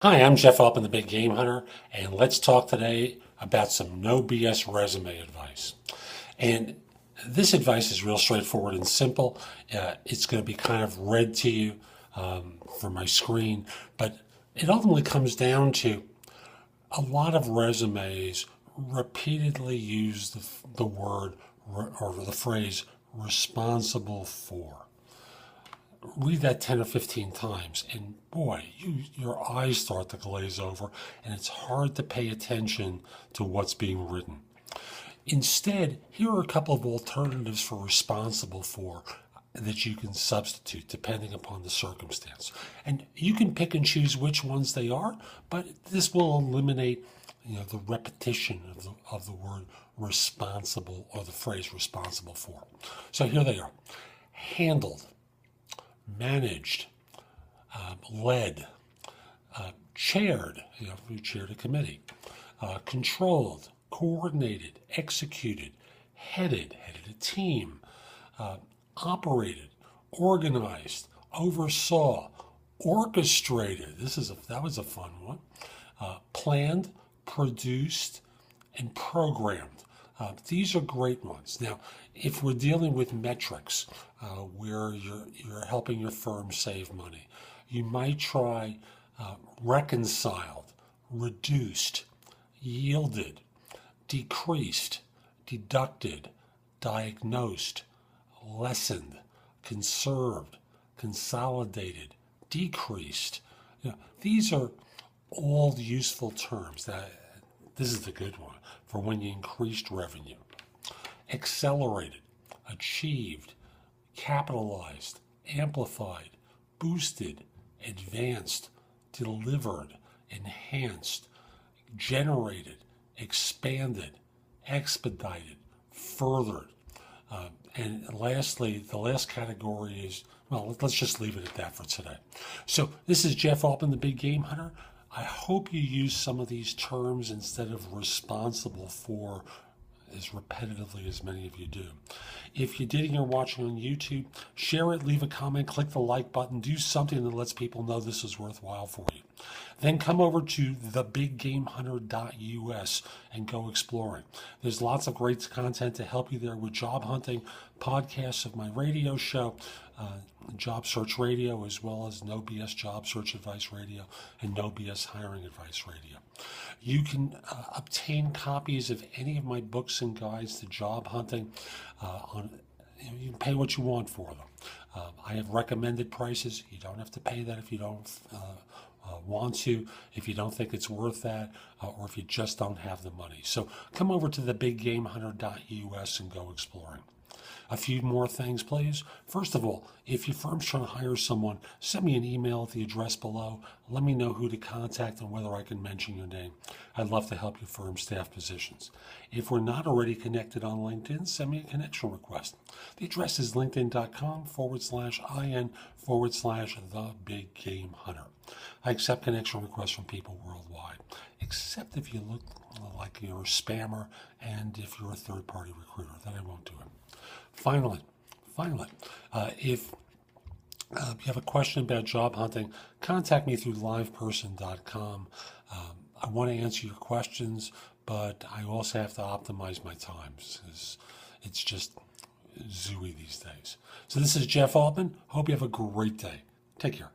Hi, I'm Jeff Altman, the Big Game Hunter, and let's talk today about some no BS resume advice. And this advice is real straightforward and simple. It's going to be kind of read to you from my screen, but it ultimately comes down to a lot of resumes repeatedly use the word or the phrase responsible for. Read that 10 or 15 times and boy, your eyes start to glaze over and it's hard to pay attention to what's being written. Instead, here are a couple of alternatives for responsible for that you can substitute depending upon the circumstance. And you can pick and choose which ones they are, but this will eliminate the repetition of the word responsible or the phrase responsible for. So here they are. Handled, managed, led, chaired, you chaired a committee, controlled, coordinated, executed, headed a team, operated, organized, oversaw, orchestrated. That was a fun one. Planned, produced, and programmed. These are great ones. Now, if we're dealing with metrics where you're helping your firm save money, you might try reconciled, reduced, yielded, decreased, deducted, diagnosed, lessened, conserved, consolidated, decreased. These are all useful terms. This is the good one for when you increased revenue. Accelerated, achieved, capitalized, amplified, boosted, advanced, delivered, enhanced, generated, expanded, expedited, furthered. And lastly, the last category is, well, let's just leave it at that for today. So this is Jeff Altman, the Big Game Hunter. I hope you use some of these terms instead of responsible for as repetitively as many of you do. If you did and you're watching on YouTube, share it, leave a comment, click the like button, do something that lets people know this is worthwhile for you. Then come over to thebiggamehunter.us and go exploring. There's lots of great content to help you there with job hunting, podcasts of my radio show, Job Search Radio, as well as No BS Job Search Advice Radio and No BS Hiring Advice Radio. You can obtain copies of any of my books and guides to job hunting. You can pay what you want for them. I have recommended prices. You don't have to pay that if you don't want to, if you don't think it's worth that, or if you just don't have the money. So come over to thebiggamehunter.us and go exploring. A few more things, please. First of all, if your firm's trying to hire someone, send me an email at the address below. Let me know who to contact and whether I can mention your name. I'd love to help your firm staff positions. If we're not already connected on LinkedIn, send me a connection request. The address is linkedin.com/in/thebiggamehunter. I accept connection requests from people worldwide, except if you look like you're a spammer and if you're a third-party recruiter, then I won't do it. Finally, if you have a question about job hunting, contact me through liveperson.com. I want to answer your questions, but I also have to optimize my times. It's just zooey these days. So this is Jeff Altman. Hope you have a great day. Take care.